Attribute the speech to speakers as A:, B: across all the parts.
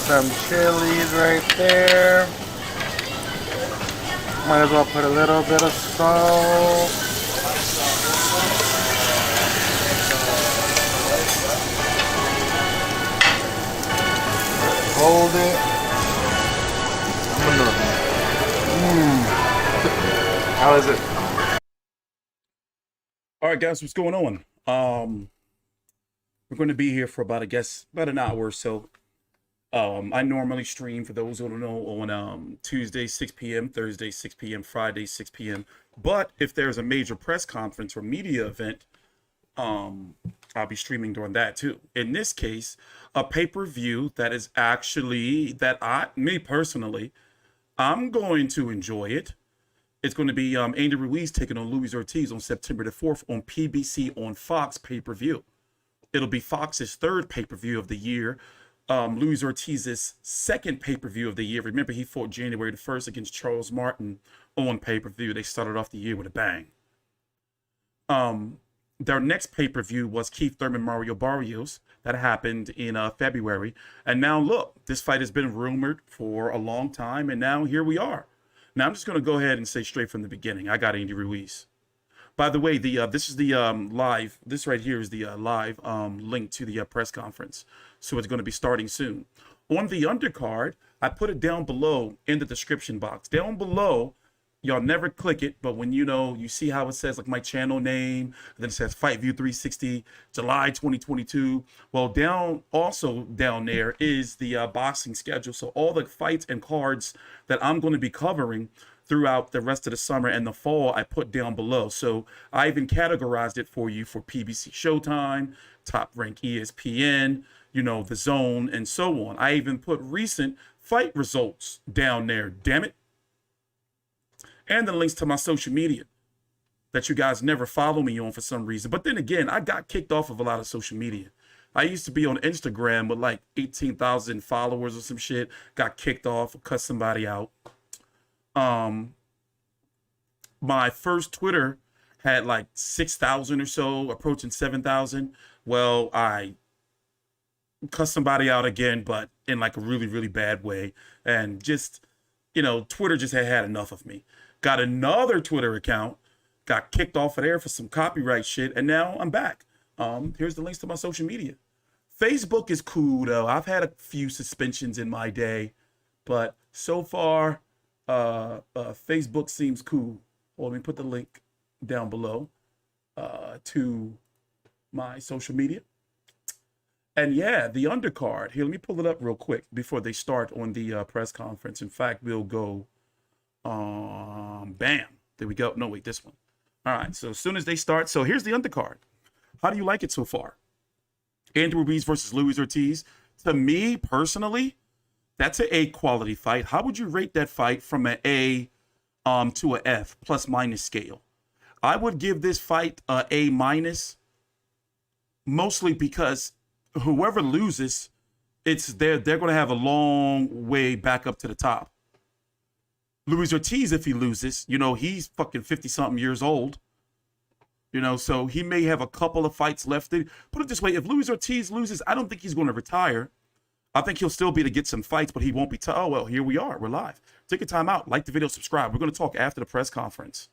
A: some chilies right there. Might as well put a little bit of salt. Hold it. How is it?
B: All right, guys, what's going on? We're going to be here for about an hour or so. I normally stream, for those who don't know, on Tuesday 6 p.m., Thursday 6 p.m., Friday 6 p.m. But if there's a major press conference or media event, I'll be streaming during that too. In this case, a pay-per-view that is actually me personally, I'm going to enjoy it. It's going to be Andy Ruiz taking on Luis Ortiz on September the 4th on PBC on Fox pay-per-view. It'll be Fox's third pay-per-view of the year. Luis Ortiz's second pay-per-view of the year. Remember, he fought January the 1st against Charles Martin on pay-per-view. They started off the year with a bang. Their next pay-per-view was Keith Thurman, Mario Barrios. That happened in February. And now, look, this fight has been rumored for a long time, and now here we are. Now, I'm just going to go ahead and say straight from the beginning, I got Andy Ruiz. By the way, this is the live. This right here is the live link to the press conference. So it's going to be starting soon. On the undercard, I put it down below in the description box. Down below, y'all never click it, but when you see how it says like my channel name, then it says Fight View 360, July 2022. Well, down there is the boxing schedule. So all the fights and cards that I'm going to be covering throughout the rest of the summer and the fall, I put down below. So I even categorized it for you for PBC Showtime, Top Rank ESPN, The Zone, and so on. I even put recent fight results down there, damn it. And the links to my social media that you guys never follow me on for some reason. But then again, I got kicked off of a lot of social media. I used to be on Instagram with like 18,000 followers or some shit. Got kicked off, cut somebody out. My first Twitter had like 6,000 or so, approaching 7,000. Well, I cut somebody out again, but in like a really, really bad way. And just, Twitter just had enough of me. Got another Twitter account, got kicked off of there for some copyright shit, and now I'm back. Here's the links to my social media. Facebook is cool, though. I've had a few suspensions in my day, but so far, Facebook seems cool. Well, let me put the link down below to my social media. And yeah, the undercard. Here, let me pull it up real quick before they start on the press conference. In fact, we'll go, bam. There we go. No, wait, this one. All right, so as soon as they start, so here's the undercard. How do you like it so far? Andy Ruiz versus Luis Ortiz. To me, personally, that's an A quality fight. How would you rate that fight from an A to an F plus minus scale? I would give this fight a A minus, mostly because whoever loses, they're going to have a long way back up to the top. Luis Ortiz, if he loses, he's fucking 50-something years old. So he may have a couple of fights left. Put it this way, if Luis Ortiz loses, I don't think he's going to retire. I think he'll still be to get some fights, but he won't be. Oh, well, here we are. We're live. Take your time out. Like the video, subscribe. We're going to talk after the press conference.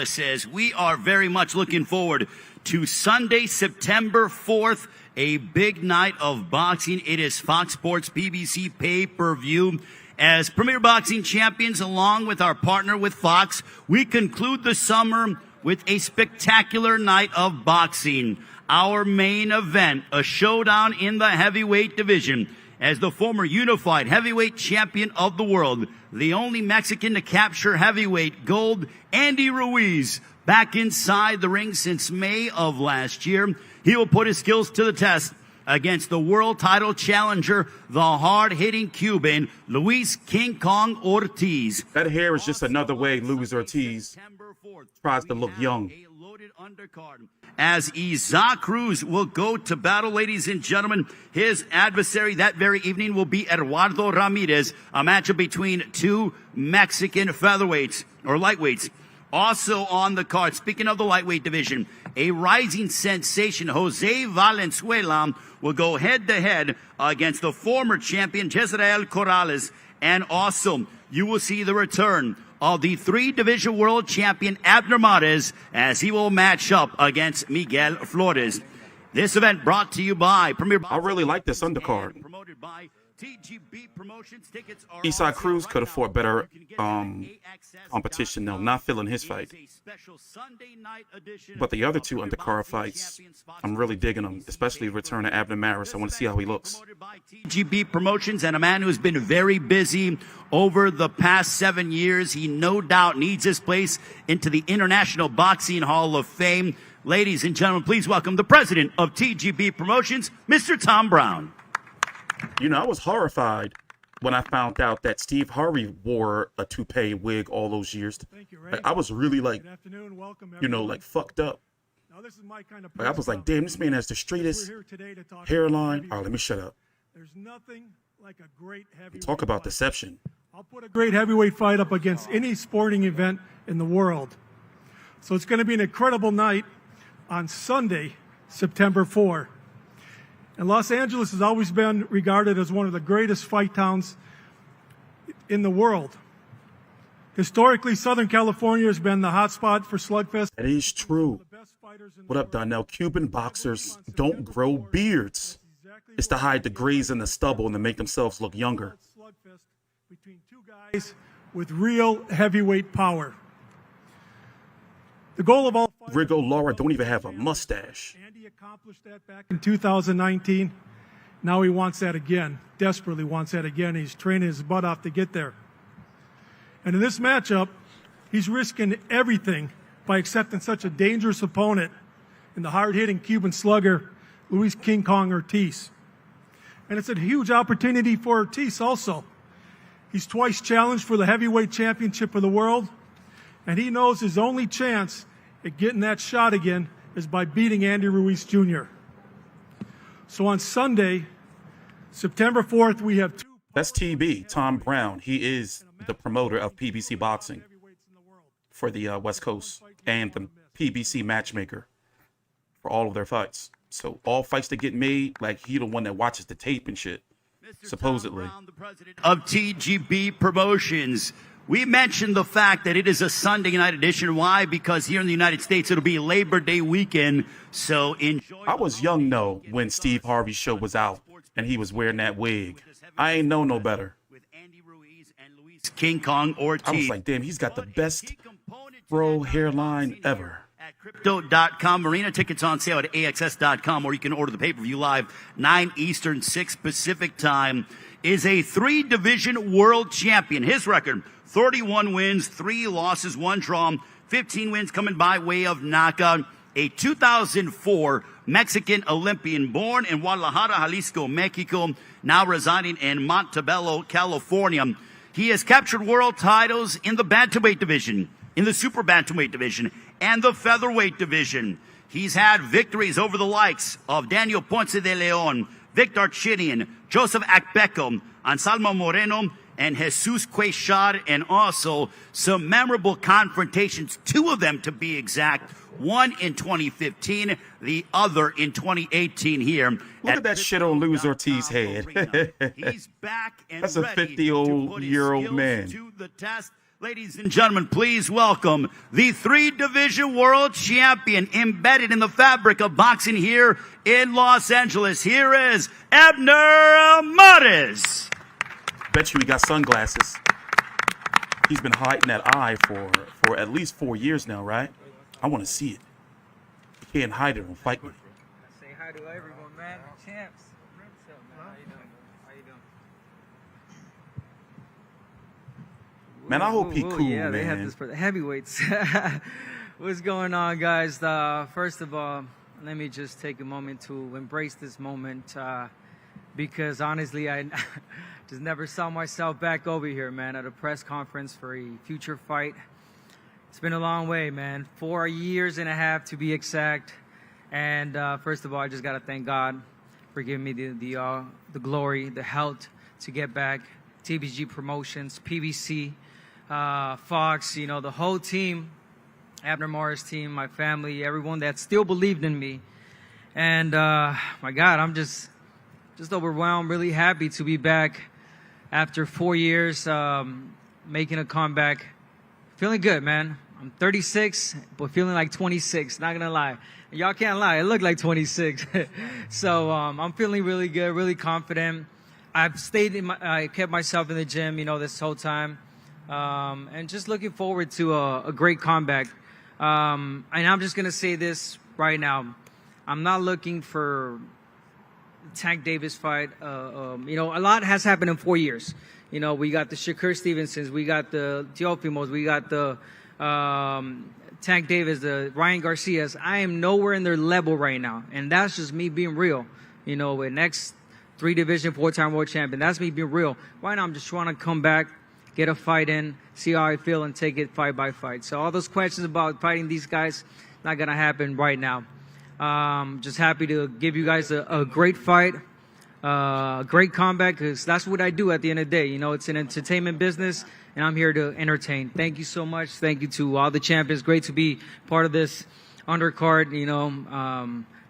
C: Says we are very much looking forward to Sunday, September 4th, a big night of boxing. It is Fox Sports PBC pay-per-view. As Premier Boxing Champions, along with our partner with Fox, we conclude the summer with a spectacular night of boxing. Our main event, a showdown in the heavyweight division. As the former unified heavyweight champion of the world, the only Mexican to capture heavyweight gold, Andy Ruiz, back inside the ring since May of last year. He will put his skills to the test against the world title challenger, the hard-hitting Cuban, Luis King Kong Ortiz.
B: That hair is just another way Luis Ortiz tries to look young.
C: Undercard. As Isaac Cruz will go to battle, ladies and gentlemen, his adversary that very evening will be Eduardo Ramirez, a matchup between two Mexican featherweights or lightweights. Also on the card, speaking of the lightweight division, a rising sensation, Jose Valenzuela, will go head-to-head against the former champion, Jezreel Corrales. And also, you will see the return of the three-division world champion, Abner Mares, as he will match up against Miguel Flores. This event brought to you by Premier
B: I really like this undercard.
C: promoted by TGB Promotions. Tickets are
B: Eastside
C: on
B: Cruz
C: sale
B: could
C: right
B: have fought
C: now.
B: better
C: You can get them at
B: competition, though.
C: AXS.com.
B: Not feeling his fight.
C: It is a special Sunday night edition
B: But the other
C: of
B: two
C: Premier
B: undercard
C: Boxing
B: fights,
C: Champions
B: I'm really digging them, especially the return of Abner Maris. I want to see how he looks.
C: Promoted by TGB Promotions, and a man who's been very busy over the past 7 years. He no doubt needs his place into the International Boxing Hall of Fame. Ladies and gentlemen, please welcome the president of TGB Promotions, Mr. Tom Brown.
B: You know, I was horrified when I found out that Steve Harvey wore a toupee wig all those years.
D: Thank you, Ray.
B: Like, I was really like,
D: Good afternoon. Welcome,
B: you know,
D: everyone.
B: like fucked up.
D: Now, this is my kind of
B: Like, I was like, damn, this man has the straightest
D: We're here today to talk
B: hairline.
D: about
B: All right, let me shut up.
D: There's nothing like a great heavyweight
B: Talk about
D: fight.
B: deception.
D: I'll put a great heavyweight fight up against any sporting event in the world. So it's going to be an incredible night on Sunday, September 4. And Los Angeles has always been regarded as one of the greatest fight towns in the world. Historically, Southern California has been the hotspot for slugfest.
B: That is true.
D: The best fighters in
B: What
D: the
B: up, Donnell? Cuban boxers don't grow beards. It's to hide the grays and the stubble and to make themselves look younger.
D: Slugfest between two guys with real heavyweight power. The goal of all fighters,
B: Rigo Lara don't even have a mustache.
D: Andy accomplished that back in 2019. Now he wants that again, desperately wants that again. He's training his butt off to get there. And in this matchup, he's risking everything by accepting such a dangerous opponent in the hard-hitting Cuban slugger, Luis King Kong Ortiz. And it's a huge opportunity for Ortiz also. He's twice challenged for the heavyweight championship of the world, and he knows his only chance at getting that shot again is by beating Andy Ruiz Jr. So on Sunday, September 4th, we have two
B: That's TB, Tom Brown. He is the promoter of PBC Boxing for the West Coast and the PBC matchmaker for all of their fights. So all fights that get made, like he the one that watches the tape and shit, supposedly.
C: Tom Brown, the president of TGB Promotions. We mentioned the fact that it is a Sunday night edition. Why? Because here in the United States, it'll be Labor Day weekend. So enjoy.
B: I was young, though, when Steve Harvey's show was out and he was wearing that wig. I ain't know no better.
C: With Andy Ruiz and Luis King Kong Ortiz.
B: I was like, damn, he's got the best bro hairline ever.
C: At Crypto.com. Arena tickets on sale at AXS.com, or you can order the pay-per-view live 9 Eastern, 6 Pacific time. Is a three-division world champion. His record, 31 wins, 3 losses, 1 draw, 15 wins coming by way of knockout. A 2004 Mexican Olympian born in Guadalajara, Jalisco, Mexico, now residing in Montebello, California. He has captured world titles in the bantamweight division, in the super bantamweight division, and the featherweight division. He's had victories over the likes of Daniel Ponce de Leon, Victor Chinian, Joseph Akbeko, Anselmo Moreno, and Jesus Queixar, and also some memorable confrontations, 2 of them to be exact, one in 2015, the other in 2018 here.
B: Look at that shit on Luis Ortiz's head.
C: He's back and
B: That's a
C: ready
B: 50-year-old
C: to put his
B: man.
C: skills to the test. Ladies and gentlemen, please welcome the 3-division world champion embedded in the fabric of boxing here in Los Angeles. Here is Abner Mares.
B: Bet you he got sunglasses. He's been hiding that eye for at least 4 years now, right? I want to see it. He can't hide it on Fight Me.
E: Say hi to everyone, man. Champs. What's up, man? How you doing? How you doing?
B: Man, I hope he
E: Ooh,
B: cool,
E: yeah, they have
B: man.
E: this for the heavyweights. What's going on, guys? First of all, let me just take a moment to embrace this moment because honestly, I just never saw myself back over here, man, at a press conference for a future fight. It's been a long way, man. 4 years and a half to be exact. And first of all, I just got to thank God for giving me the glory, the health to get back. TBG Promotions, PBC, Fox, you know, the whole team Abner Morris team, my family, everyone that still believed in me. And my God, I'm just overwhelmed, really happy to be back after 4 years, making a comeback. Feeling good, man. I'm 36, but feeling like 26, not gonna lie. Y'all can't lie, I look like 26. So I'm feeling really good, really confident. I kept myself in the gym, this whole time. And just looking forward to a great comeback. And I'm just gonna say this right now. I'm not looking for Tank Davis fight. A lot has happened in 4 years. We got the Shakur Stevensons, we got the Teofimos, we got the Tank Davis, the Ryan Garcias. I am nowhere in their level right now, and that's just me being real. With next 3-division, 4-time world champion, that's me being real. Right now, I'm just trying to come back, get a fight in, see how I feel, and take it fight by fight. So all those questions about fighting these guys, not gonna happen right now. Just happy to give you guys a great fight. Great comeback, because that's what I do at the end of the day. It's an entertainment business, and I'm here to entertain. Thank you so much. Thank you to all the champions. Great to be part of this undercard.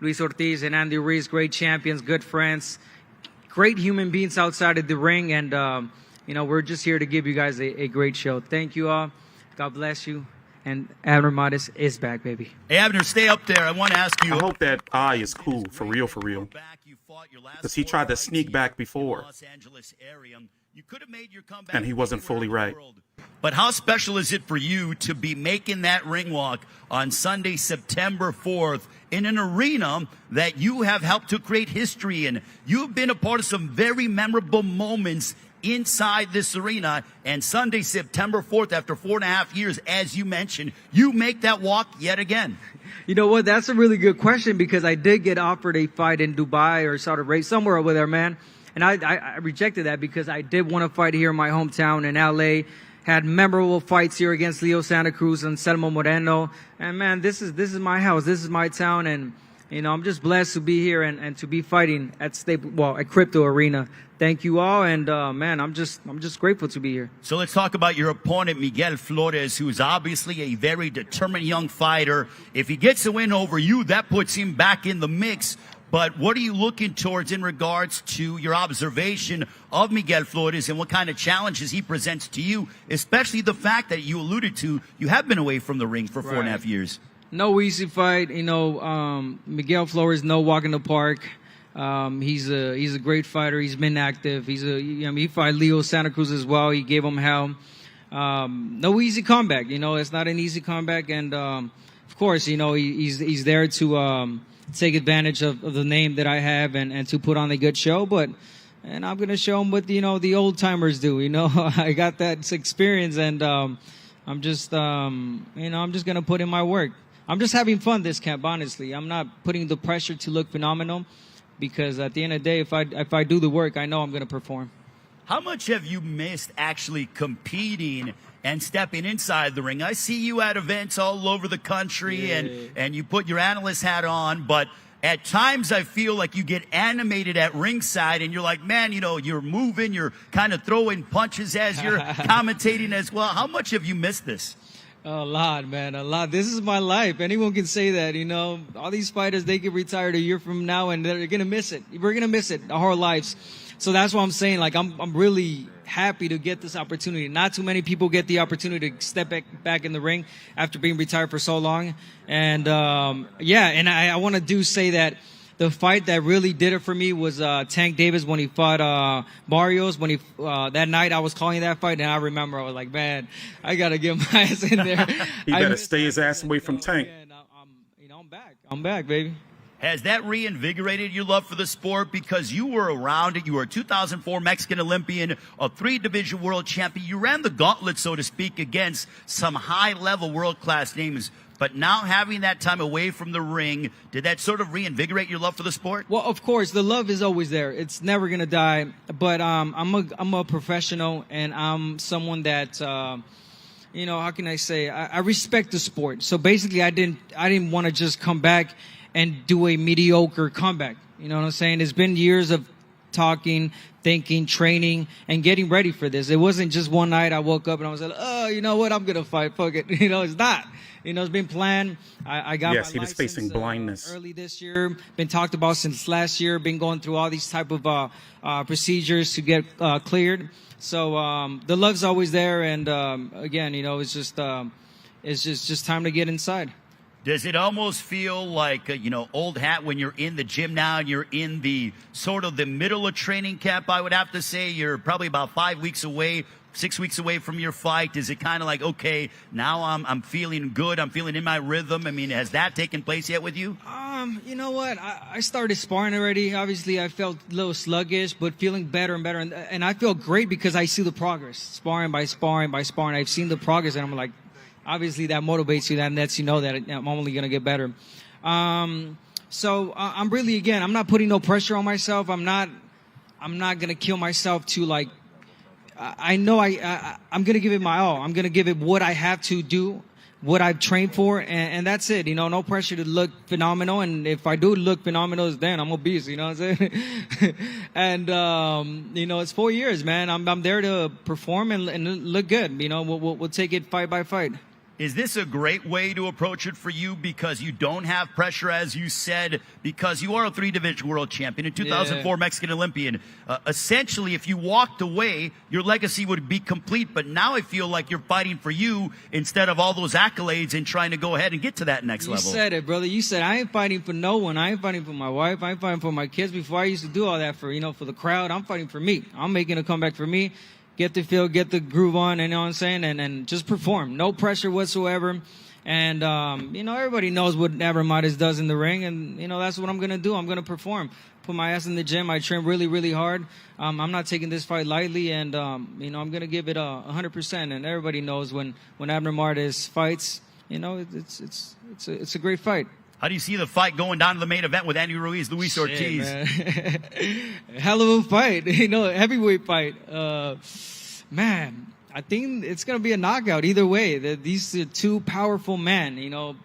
E: Luis Ortiz and Andy Ruiz, great champions, good friends, great human beings outside of the ring. And, we're just here to give you guys a great show. Thank you all. God bless you. And Abner Modis is back, baby.
C: Hey, Abner, stay up there. I want to ask you.
B: I hope that eye is cool, for real, for real. Because he tried to sneak back before. And he wasn't fully right.
C: But how special is it for you to be making that ring walk on Sunday, September 4th, in an arena that you have helped to create history in? You've been a part of some very memorable moments inside this arena, and Sunday, September 4th, after 4.5 years, as you mentioned, you make that walk yet again.
E: You know what? That's a really good question, because I did get offered a fight in Dubai or Saudi Arabia, somewhere over there, man. And I rejected that because I did want to fight here in my hometown in LA. Had memorable fights here against Leo Santa Cruz and Selmo Moreno. And man, this is my house. This is my town. And I'm just blessed to be here and to be fighting at Crypto Arena. Thank you all, and man, I'm just grateful to be here.
C: So let's talk about your opponent, Miguel Flores, who is obviously a very determined young fighter. If he gets a win over you, that puts him back in the mix. But what are you looking towards in regards to your observation of Miguel Flores and what kind of challenges he presents to you, especially the fact that you alluded to you have been away from the ring for 4.5 years?
E: No easy fight, Miguel Flores, no walk in the park. He's a great fighter. He's been active. He fought Leo Santa Cruz as well. He gave him hell. No easy comeback. It's not an easy comeback. And of course, he's there to take advantage of the name that I have and to put on a good show. And I'm gonna show him what the old timers do. I got that experience, and I'm just gonna put in my work. I'm just having fun this camp, honestly. I'm not putting the pressure to look phenomenal, because at the end of the day, if I do the work, I know I'm going to perform.
C: How much have you missed actually competing and stepping inside the ring? I see you at events all over the country, and you put your analyst hat on, but at times I feel like you get animated at ringside, and you're like, man, you're moving, you're kind of throwing punches as you're commentating as well. How much have you missed this?
E: A lot, man, a lot. This is my life. Anyone can say that, all these fighters, they get retired a year from now, and they're going to miss it. We're going to miss it our whole lives. So that's what I'm saying. Like, I'm really happy to get this opportunity. Not too many people get the opportunity to step back in the ring after being retired for so long. And, and I want to say that the fight that really did it for me was Tank Davis when he fought Barrios. When that night I was calling that fight, and I remember I was like, man, I gotta get my ass in there.
B: He better stay his ass away from Tank.
E: I'm back. I'm back, baby.
C: Has that reinvigorated your love for the sport? Because you were around it. You were a 2004 Mexican Olympian, a 3-division world champion. You ran the gauntlet, so to speak, against some high-level world-class names. But now having that time away from the ring, did that sort of reinvigorate your love for the sport?
E: Well, of course, the love is always there. It's never gonna die. But I'm a professional, and I'm someone that how can I say? I respect the sport. So basically, I didn't want to just come back and do a mediocre comeback. You know what I'm saying? It's been years of talking, thinking, training, and getting ready for this. It wasn't just one night I woke up and I was like, oh, you know what, I'm going to fight, fuck it. You know, it's not. You know, it's been planned. I got
B: yes,
E: my
B: he was
E: license,
B: facing blindness
E: early this year. Been talked about since last year. Been going through all these type of procedures to get cleared. So the love's always there, and again, you know, it's just time to get inside.
C: Does it almost feel like, you know, old hat when you're in the gym now and you're in the sort of the middle of training camp? I would have to say you're probably about 5 weeks away, 6 weeks away from your fight. Is it kind of like, okay, now I'm feeling good, I'm feeling in my rhythm? I mean, has that taken place yet with you?
E: You know what? I started sparring already. Obviously, I felt a little sluggish, but feeling better and better. And I feel great because I see the progress. Sparring by sparring by sparring. I've seen the progress, and I'm like, obviously that motivates you. That lets you know that I'm only going to get better. So I'm really, again, I'm not putting no pressure on myself. I'm not going to kill myself to, like, I know I'm going to give it my all. I'm going to give it what I have to do, what I've trained for, and that's it. You know, no pressure to look phenomenal. And if I do look phenomenal, then I'm obese, you know what I'm saying? And, you know, it's 4 years, man. I'm there to perform and look good. You know, we'll take it fight by fight.
C: Is this a great way to approach it for you because you don't have pressure, as you said, because you are a 3-division world champion, a 2004 Mexican Olympian? Essentially, if you walked away, your legacy would be complete. But now I feel like you're fighting for you instead of all those accolades and trying to go ahead and get to that next level.
E: You said it, brother. You said I ain't fighting for no one. I ain't fighting for my wife. I ain't fighting for my kids. Before I used to do all that for, you know, for the crowd. I'm fighting for me. I'm making a comeback for me. Get the feel, get the groove on, you know what I'm saying, and just perform. No pressure whatsoever. And, you know, everybody knows what Benavidez does in the ring, and, you know, that's what I'm going to do. I'm going to perform. Put my ass in the gym. I train really, really hard. I'm not taking this fight lightly, and, you know, I'm going to give it 100%. And everybody knows when Benavidez fights, you know, it's a great fight.
C: How do you see the fight going down to the main event with Andy Ruiz, Luis Ortiz?
E: Hell of a fight, you know, heavyweight fight. Man, I think it's going to be a knockout either way. These are two powerful men, you know,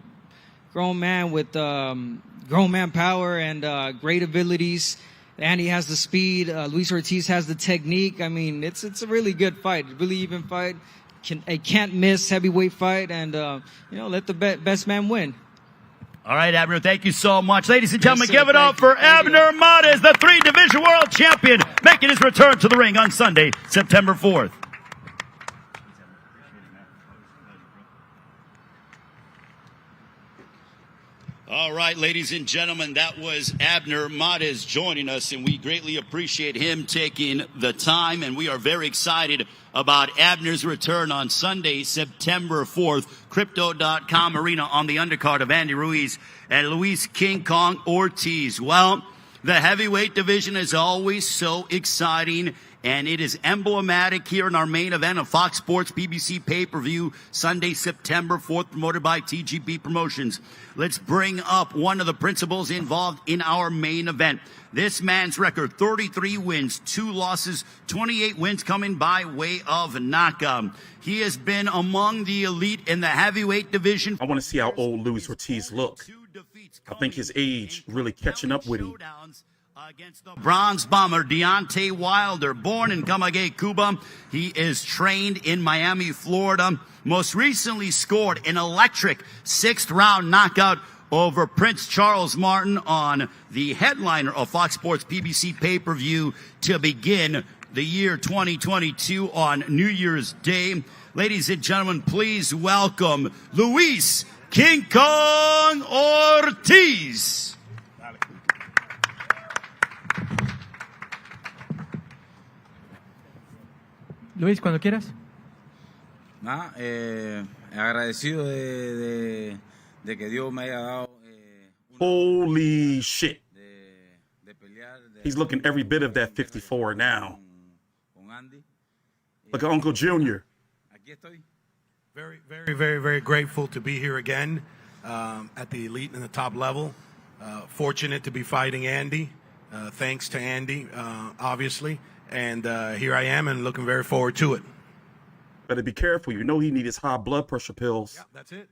E: grown man with grown man power and great abilities. Andy has the speed. Luis Ortiz has the technique. I mean, it's a really good fight, really even fight. A can't miss heavyweight fight, and, you know, let the best man win.
C: All right, Abner, thank you so much. Ladies and gentlemen, give it up for Abner Mares, the 3-division world champion, making his return to the ring on Sunday, September 4th. All right, ladies and gentlemen, that was Abner Mares joining us, and we greatly appreciate him taking the time, and we are very excited about Abner's return on Sunday, September 4th, Crypto.com Arena on the undercard of Andy Ruiz and Luis King Kong Ortiz. Well, the heavyweight division is always so exciting, and it is emblematic here in our main event of Fox Sports PBC pay-per-view, Sunday, September 4th, promoted by TGP Promotions. Let's bring up one of the principals involved in our main event. This man's record, 33 wins, 2 losses, 28 wins coming by way of knockout. He has been among the elite in the heavyweight division.
B: I want to see how old Luis Ortiz look. I think his age really catching up with him.
C: Against the bronze bomber, Deontay Wilder, born in Camagüey, Cuba. He is trained in Miami, Florida. Most recently scored an electric 6th-round knockout over Prince Charles Martin on the headliner of Fox Sports PBC pay-per-view to begin the year 2022 on New Year's Day. Ladies and gentlemen, please welcome Luis King Kong Ortiz.
F: Luis, cuando quieras.
G: Nada, agradecido de que Dios me haya dado.
B: Holy shit.
G: De pelear,
B: He's looking every bit of that 54 now.
G: con Andy.
B: Look at Uncle Junior.
G: Aquí estoy.
H: Very, very, very, very grateful to be here again at the elite and the top level. Fortunate to be fighting Andy. Thanks to Andy, obviously. And here I am and looking very forward to it.
B: Better be careful. You know he needs his high blood pressure pills.
H: Yeah, that's it.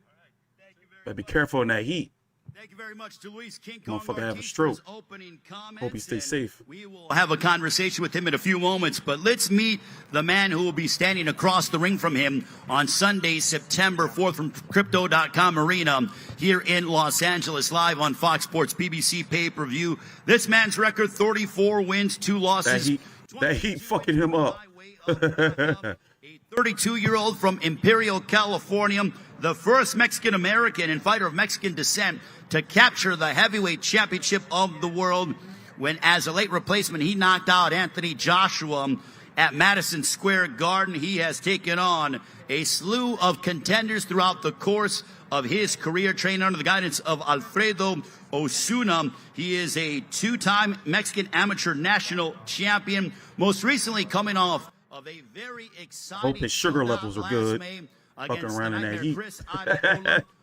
B: Better be careful in that heat.
C: Thank you very much to Luis King Kong
B: Motherfucker have a
C: Ortiz
B: stroke.
C: for his opening comments.
B: Hope he stays
C: and
B: safe.
C: We will have a conversation with him in a few moments, but let's meet the man who will be standing across the ring from him on Sunday, September 4th from Crypto.com Arena here in Los Angeles, live on Fox Sports PBC pay-per-view. This man's record, 34 wins, 2 losses.
B: That heat fucking him up.
C: A 32-year-old from Imperial, California, the first Mexican-American and fighter of Mexican descent to capture the heavyweight championship of the world when, as a late replacement, he knocked out Anthony Joshua at Madison Square Garden. He has taken on a slew of contenders throughout the course of his career, trained under the guidance of Alfredo Osuna. He is a 2-time Mexican amateur national champion, most recently coming off of a very exciting
B: Hope his sugar levels are good. Fucking around in that heat.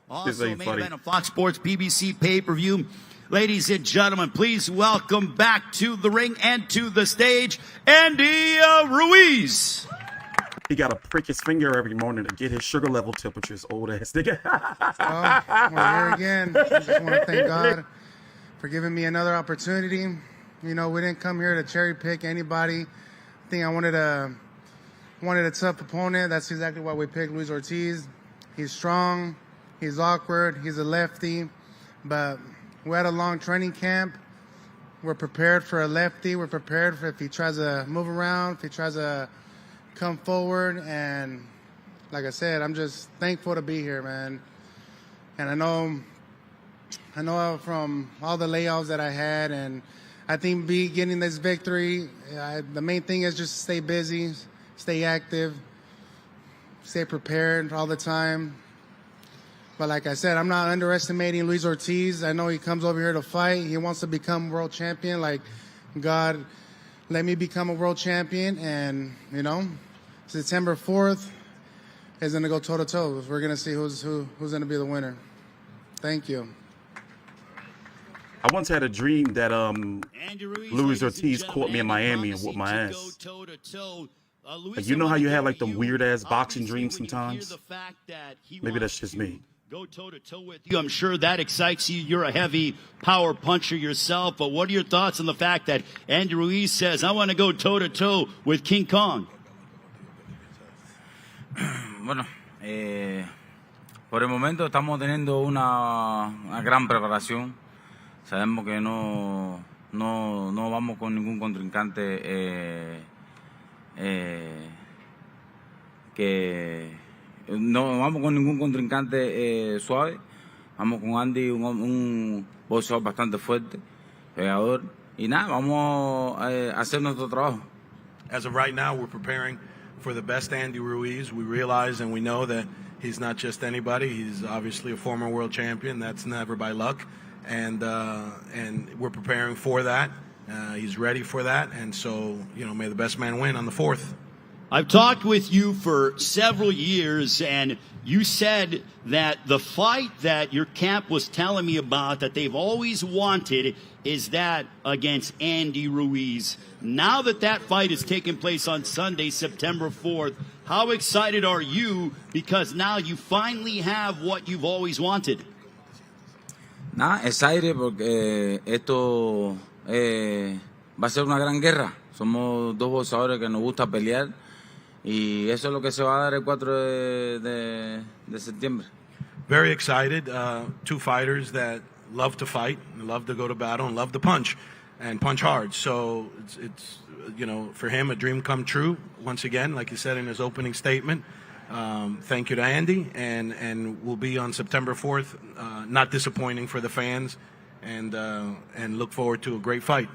C: Also
B: ain't
C: main
B: funny.
C: event of Fox Sports PBC pay-per-view. Ladies and gentlemen, please welcome back to the ring and to the stage, Andy Ruiz.
B: He got to prick his finger every morning to get his sugar level temperatures, old ass nigga.
I: We're here again. I just want to thank God for giving me another opportunity. You know, we didn't come here to cherry pick anybody. I think I wanted a tough opponent. That's exactly why we picked Luis Ortiz. He's strong. He's awkward. He's a lefty. But we had a long training camp. We're prepared for a lefty. We're prepared for if he tries to move around, if he tries to come forward. And like I said, I'm just thankful to be here, man. And I know from all the layoffs that I had, and I think getting this victory, the main thing is just stay busy, stay active, stay prepared all the time. But like I said, I'm not underestimating Luis Ortiz. I know he comes over here to fight. He wants to become world champion. Like, God, let me become a world champion. And, you know, September 4th is going to go toe-to-toe. We're going to see who's going to be the winner. Thank you.
B: I once had a dream that Luis Ortiz caught me in Miami and whooped my ass. Like, you know how you have like them weird ass boxing dreams sometimes? Maybe that's just me.
C: Go toe-to-toe with you. I'm sure that excites you. You're a heavy power puncher yourself, but what are your thoughts on the fact that Andy Ruiz says, I want to go toe-to-toe with King Kong?
G: Bueno, por el momento estamos teniendo una gran preparación. Sabemos que no vamos con ningún contrincante no vamos con ningún contrincante suave. Vamos con Andy, un boxeador bastante fuerte, pegador. Y nada, vamos a hacer nuestro trabajo.
H: As of right now, we're preparing for the best Andy Ruiz. We realize and we know that he's not just anybody. He's obviously a former world champion. That's never by luck. And we're preparing for that. He's ready for that. And so, you know, may the best man win on the 4th.
C: I've talked with you for several years, and you said that the fight that your camp was telling me about that they've always wanted is that against Andy Ruiz. Now that that fight is taking place on Sunday, September 4th, how excited are you? Because now you finally have what you've always wanted.
G: Nada, excited porque esto va a ser una gran guerra. Somos dos boxeadores que nos gusta pelear. Y eso es lo que se va a dar el 4 de septiembre.
H: Very excited. 2 fighters that love to fight, love to go to battle, and love to punch, and punch hard. So it's you know, for him, a dream come true. Once again, like he said in his opening statement, thank you to Andy, and we'll be on September 4th. Not disappointing for the fans, and look forward to a great fight.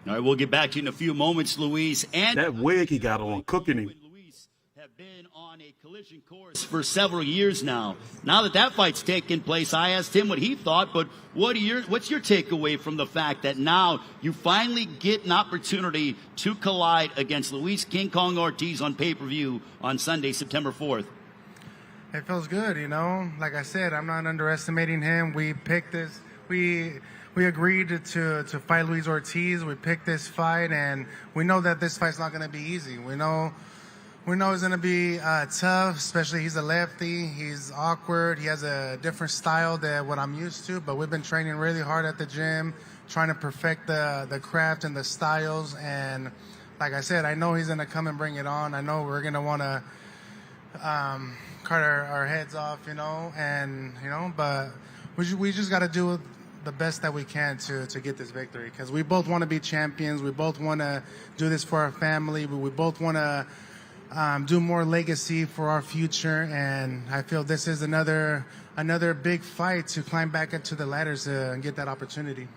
C: All right, we'll get back to you in a few moments, Luis. And
B: that wig he got on, cooking him.
C: Have been on a collision course for several years now. Now that that fight's taken place, I asked him what he thought, but what's your takeaway from the fact that now you finally get an opportunity to collide against Luis King Kong Ortiz on pay-per-view on Sunday, September 4th?
I: It feels good, you know. Like I said, I'm not underestimating him. We picked this. We agreed to fight Luis Ortiz. We picked this fight, and we know that this fight's not going to be easy. We know We know he's going to be tough, especially he's a lefty. He's awkward. He has a different style than what I'm used to, but we've been training really hard at the gym, trying to perfect the craft and the styles. And like I said, I know he's going to come and bring it on. I know we're going to want to cut our heads off, but we just got to do the best that we can to get this victory, because we both want to be champions. We both want to do this for our family. We both want to do more legacy for our future, and I feel this is another big fight to climb back up to the ladders and get that opportunity.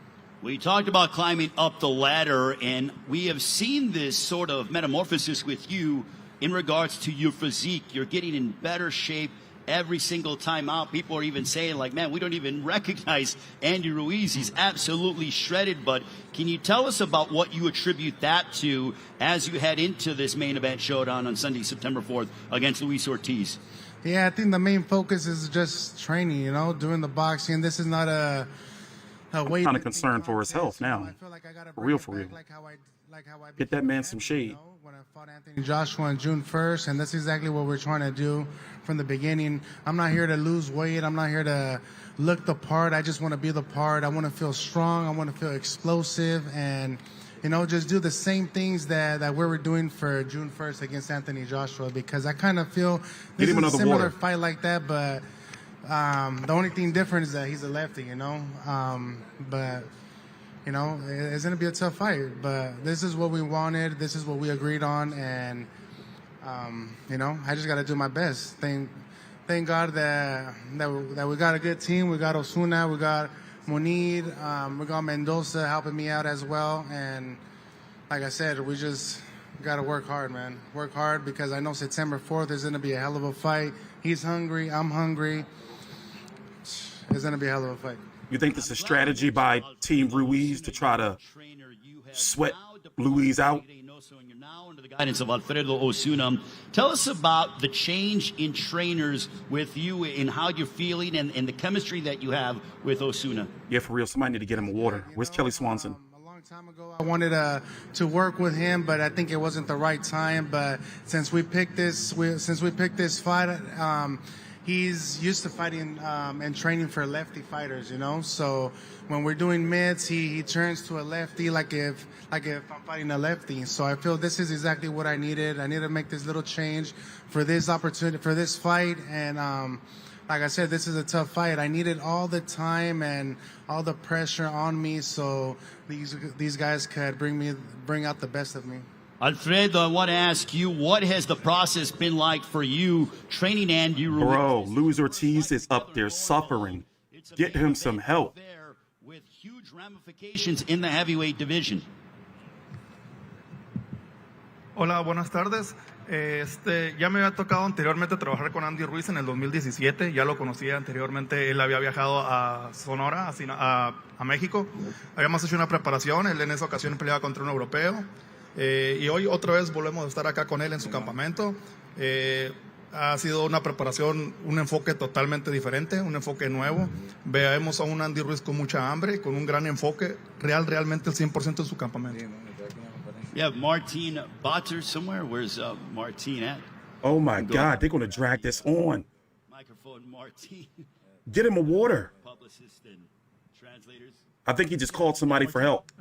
C: We talked about climbing up the ladder, and we have seen this sort of metamorphosis with you in regards to your physique. You're getting in better shape every single time out. People are even saying, like, man, we don't even recognize Andy Ruiz. He's absolutely shredded. But can you tell us about what you attribute that to as you head into this main event showdown on Sunday, September 4th against Luis Ortiz?
I: Yeah, I think the main focus is just training, doing the boxing. This is not a weight.
B: Kind of concerned for his health now. For real. Get that man some shade.
I: When I fought Anthony Joshua on June 1st, and that's exactly what we're trying to do from the beginning. I'm not here to lose weight. I'm not here to look the part. I just want to be the part. I want to feel strong. I want to feel explosive, and just do the same things that we were doing for June 1st against Anthony Joshua, because I kind of feel this is a similar fight like that, but the only thing different is that he's a lefty, but it's going to be a tough fight, but this is what we wanted. This is what we agreed on, and I just got to do my best. Thank God that we got a good team. We got Osuna, we got Munir, we got Mendoza helping me out as well, and like I said, we just got to work hard, man. Work hard, because I know September 4th is going to be a hell of a fight. He's hungry. I'm hungry. It's going to be a hell of a fight.
B: You think this is a strategy by Team Ruiz to try to sweat Luis out?
C: Under the guidance of Alfredo Osuna. Tell us about the change in trainers with you and how you're feeling and the chemistry that you have with Osuna.
B: Yeah, for real. Somebody need to get him a water. Where's Kelly Swanson?
I: A long time ago, I wanted to work with him, but I think it wasn't the right time. But since we picked this fight, he's used to fighting and training for lefty fighters, So when we're doing mitts, he turns to a lefty, like if I'm fighting a lefty. So I feel this is exactly what I needed. I need to make this little change for this opportunity, for this fight. And like I said, this is a tough fight. I needed all the time and all the pressure on me, so these guys could bring out the best of me.
C: Alfredo, I want to ask you, what has the process been like for you training Andy Ruiz?
B: Bro, Luis Ortiz is up there suffering. Get him some help.
C: With huge ramifications in the heavyweight division.
J: Hola, buenas tardes. Ya me había tocado anteriormente trabajar con Andy Ruiz en el 2017. Ya lo conocía anteriormente. Él había viajado a Sonora, a México. Habíamos hecho una preparación. Él en esa ocasión peleaba contra un europeo. Y hoy otra vez volvemos a estar acá con él en su campamento. Ha sido una preparación, un enfoque totalmente diferente, un enfoque nuevo. Vemos a un Andy Ruiz con mucha hambre, con un gran enfoque, realmente el 100% en su campamento.
C: You have Martin Botter somewhere. Where's Martin at?
B: Oh my God, they're going to drag this on.
C: Microphone, Martin.
B: Get him a water.
C: Publicist and translators.
B: I think he just called somebody for help.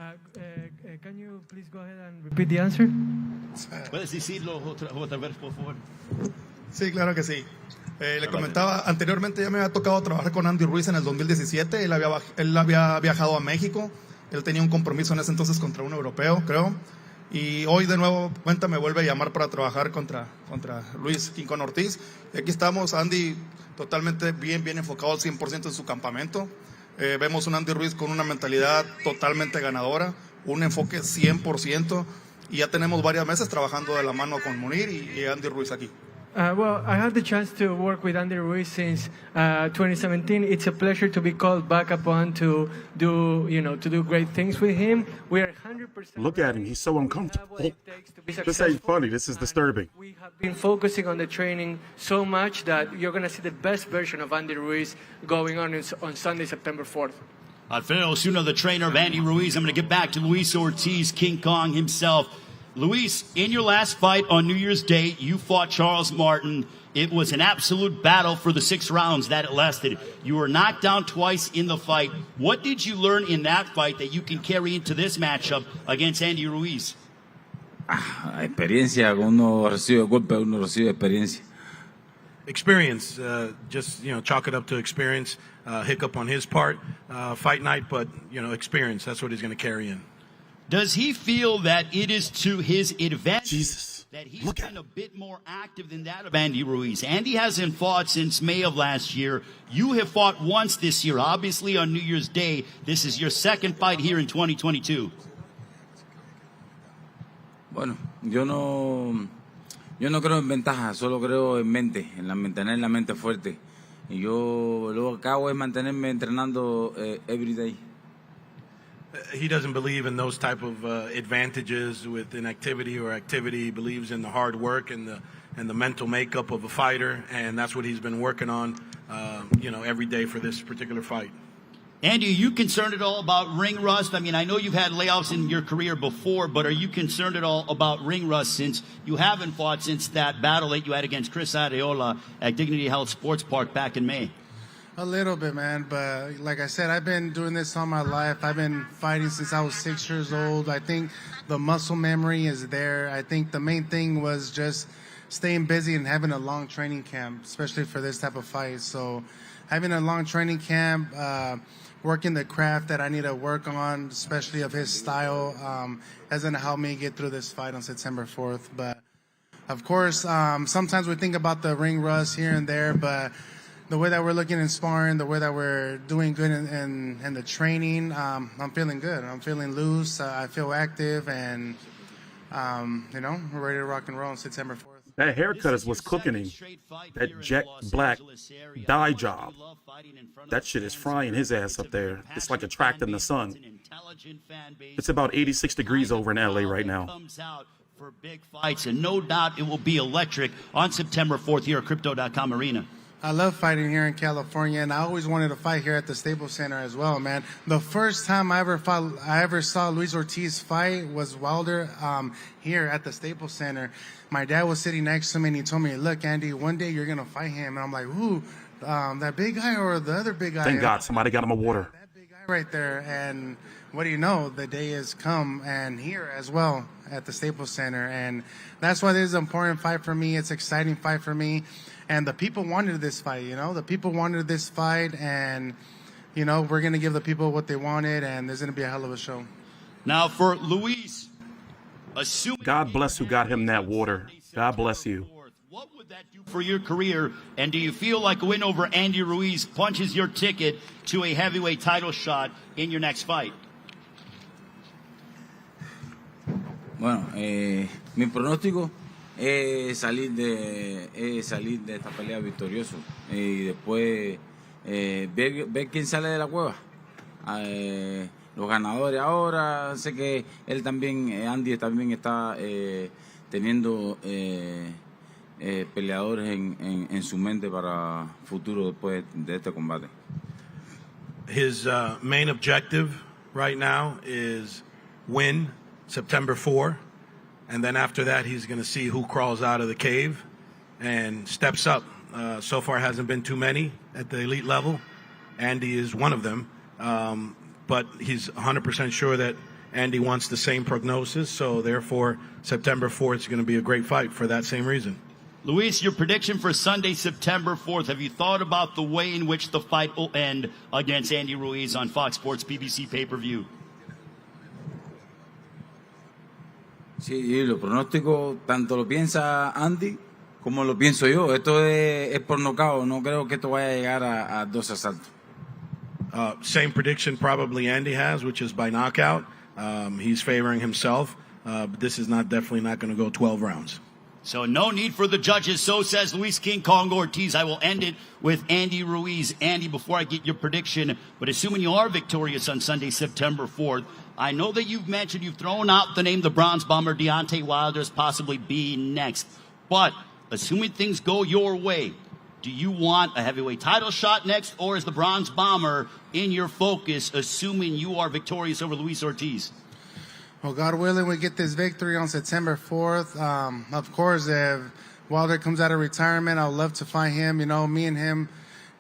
F: Can you please go ahead and repeat the answer?
C: ¿Puedes decirlo otra vez, por favor?
J: Sí, claro que sí. Le comentaba, anteriormente ya me había tocado trabajar con Andy Ruiz en el 2017. Él había viajado a México. Él tenía un compromiso en ese entonces contra un europeo, creo. Y hoy de nuevo cuenta me vuelve a llamar para trabajar contra Luis King Kong Ortiz. Y aquí estamos, Andy totalmente bien enfocado al 100% en su campamento. Vemos un Andy Ruiz con una mentalidad totalmente ganadora, un enfoque 100%. Y ya tenemos varios meses trabajando de la mano con Munir y Andy Ruiz aquí.
F: Well, I had the chance to work with Andy Ruiz since 2017. It's a pleasure to be called back upon to do great things with him. We are 100%.
B: Look at him. He's so uncomfortable. This ain't funny. This is disturbing.
F: We have been focusing on the training so much that you're going to see the best version of Andy Ruiz going on Sunday, September 4th.
C: Alfredo Osuna, the trainer of Andy Ruiz. I'm going to get back to Luis Ortiz, King Kong himself. Luis, in your last fight on New Year's Day, you fought Charles Martin. It was an absolute battle for the 6 rounds that it lasted. You were knocked down twice in the fight. What did you learn in that fight that you can carry into this matchup against Andy Ruiz?
G: Experiencia, uno recibe golpe, uno recibe experiencia.
H: Experience, just, chalk it up to experience. Hiccup on his part, fight night, but, experience, that's what he's going to carry in.
C: Does he feel that it is to his advantage that he's been a bit more active than that of Andy Ruiz? Andy hasn't fought since May of last year. You have fought once this year, obviously on New Year's Day. This is your second fight here in 2022.
G: Bueno, yo no creo en ventaja, solo creo en mente, en mantener la mente fuerte. Y yo lo que hago es mantenerme entrenando every day.
H: He doesn't believe in those type of advantages with inactivity or activity. He believes in the hard work and the mental makeup of a fighter, and that's what he's been working on, every day for this particular fight.
C: Andy, are you concerned at all about ring rust? I mean, I know you've had layoffs in your career before, but are you concerned at all about ring rust since you haven't fought since that battle that you had against Chris Areola at Dignity Health Sports Park back in May?
I: A little bit, man, but like I said, I've been doing this all my life. I've been fighting since I was 6 years old. I think the muscle memory is there. I think the main thing was just staying busy and having a long training camp, especially for this type of fight. So having a long training camp, working the craft that I need to work on, especially of his style, is going to help me get through this fight on September 4th. But, of course, sometimes we think about the ring rust here and there, but the way that we're looking in sparring, the way that we're doing good in the training, I'm feeling good. I'm feeling loose. I feel active, and, we're ready to rock and roll on September 4th.
B: That haircut is what's cooking him. That jet black dye job. That shit is frying his ass up there. It's like a tract in the sun. It's about 86 degrees over in LA right now.
C: For big fights, and no doubt it will be electric on September 4th here at Crypto.com Arena.
I: I love fighting here in California, and I always wanted to fight here at the Staples Center as well, man. The first time I ever saw Luis Ortiz fight was Wilder here at the Staples Center. My dad was sitting next to me, and he told me, "Look, Andy, one day you're gonna fight him." And I'm like, "Who? That big guy or the other big guy?"
B: Thank God somebody got him a water.
I: That big guy right there. And what do you know? The day has come, and here as well at the Staples Center. And that's why this is an important fight for me. It's an exciting fight for me. And the people wanted this fight, The people wanted this fight, and, we're going to give the people what they wanted, and there's going to be a hell of a show.
C: Now, for Luis, assuming...
B: God bless who got him that water. God bless you.
C: What would that do for your career, and do you feel like a win over Andy Ruiz punches your ticket to a heavyweight title shot in your next fight?
G: Bueno, mi pronóstico salir de esta pelea victorioso y después ver quién sale de la cueva. Los ganadores ahora, sé que él también, Andy también está teniendo peleadores en su mente para futuro después de este combate.
H: His main objective right now is win September 4. And then after that, he's going to see who crawls out of the cave and steps up. So far, hasn't been too many at the elite level. Andy is one of them. But he's 100% sure that Andy wants the same prognosis. So therefore, September 4th is going to be a great fight for that same reason.
C: Luis, your prediction for Sunday, September 4th. Have you thought about the way in which the fight will end against Andy Ruiz on Fox Sports BBC pay-per-view?
G: Sí, los pronósticos tanto lo piensa Andy como lo pienso yo. Esto es por nocaut. No creo que esto vaya a llegar a 2 asaltos.
H: Same prediction probably Andy has, which is by knockout. He's favoring himself. But this is definitely not going to go 12 rounds.
C: So no need for the judges. So says Luis King Kong Ortiz. I will end it with Andy Ruiz. Andy, before I get your prediction, but assuming you are victorious on Sunday, September 4th, I know that you've mentioned, you've thrown out the name the Bronze Bomber, Deontay Wilder's possibly be next. But assuming things go your way, do you want a heavyweight title shot next, or is the Bronze Bomber in your focus, assuming you are victorious over Luis Ortiz?
I: Well, God willing, we get this victory on September 4th. Of course, if Wilder comes out of retirement, I would love to fight him. You know, me and him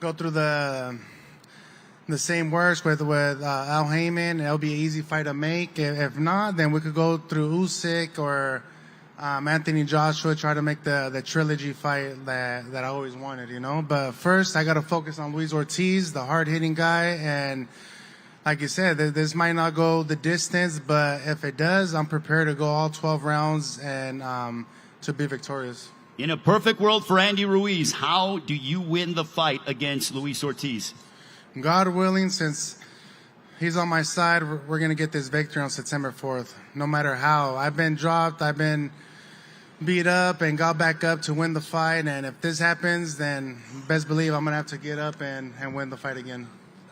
I: go through the same works with Al Heyman. It'll be an easy fight to make. If not, then we could go through Usyk or Anthony Joshua, try to make the trilogy fight that I always wanted, you know. But first, I got to focus on Luis Ortiz, the hard-hitting guy. And like you said, this might not go the distance, but if it does, I'm prepared to go all 12 rounds and to be victorious.
C: In a perfect world for Andy Ruiz, how do you win the fight against Luis Ortiz?
I: God willing, since he's on my side, we're going to get this victory on September 4th, no matter how. I've been dropped, I've been beat up and got back up to win the fight. And if this happens, then best believe I'm going to have to get up and win the fight again.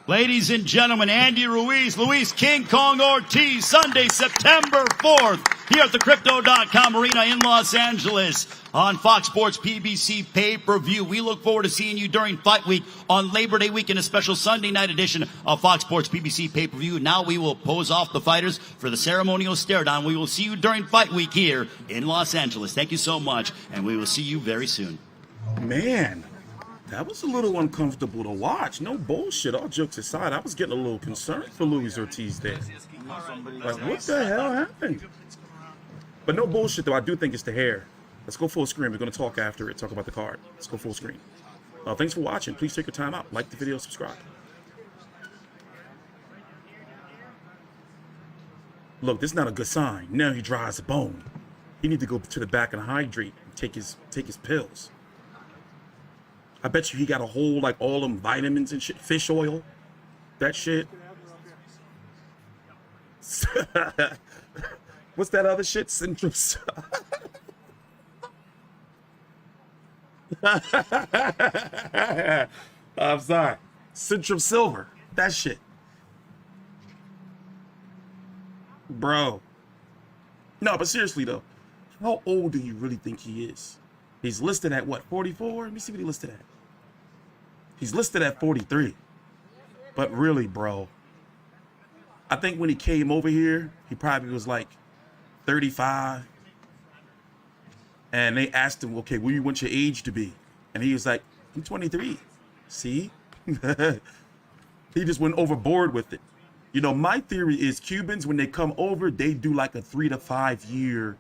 C: Ladies and gentlemen, Andy Ruiz, Luis King Kong Ortiz, Sunday, September 4th, here at the Crypto.com Arena in Los Angeles on Fox Sports PBC pay-per-view. We look forward to seeing you during Fight Week on Labor Day weekend, a special Sunday night edition of Fox Sports PBC pay-per-view. Now we will pose off the fighters for the ceremonial stare-down. We will see you during Fight Week here in Los Angeles. Thank you so much, and we will see you very soon.
B: Man, that was a little uncomfortable to watch. No bullshit. All jokes aside, I was getting a little concerned for Luis Ortiz there. Like, what the hell happened? But no bullshit, though. I do think it's the hair. Let's go full screen. We're going to talk after it, talk about the card. Let's go full screen. Thanks for watching. Please take your time out. Like the video, subscribe. Look, this is not a good sign. Now he dries a bone. He need to go to the back and hydrate and take his pills. I bet you he got a whole, like, all them vitamins and shit. Fish oil. That shit. What's that other shit? Centrum. I'm sorry. Centrum Silver. That shit. Bro. No, but seriously, though. How old do you really think he is? He's listed at what, 44? Let me see what he listed at. He's listed at 43. But really, bro, I think when he came over here, he probably was like 35. And they asked him, okay, what do you want your age to be? And he was like, I'm 23. See? He just went overboard with it. You know, my theory is Cubans, when they come over, they do like a 3 to 5 year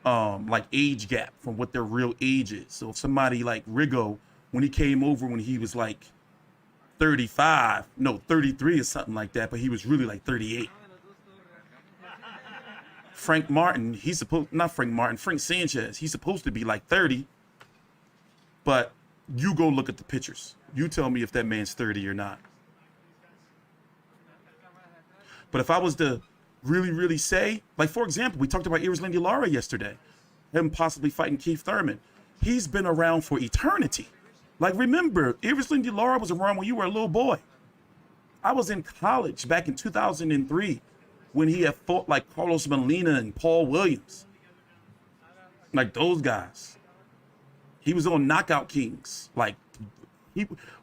B: like age gap from what their real age is. So if somebody like Rigo, when he came over when he was like 35, no, 33 or something like that, but he was really like 38. Frank Martin, he's supposed, not Frank Martin, Frank Sanchez, he's supposed to be like 30, but you go look at the pictures. You tell me if that man's 30 or not. But if I was to really say, like, for example, we talked about Erislandy Lara yesterday, him possibly fighting Keith Thurman. He's been around for eternity. Like, remember, Erislandy Lara was around when you were a little boy. I was in college back in 2003 when he had fought like Carlos Molina and Paul Williams. Like those guys. He was on Knockout Kings. Like,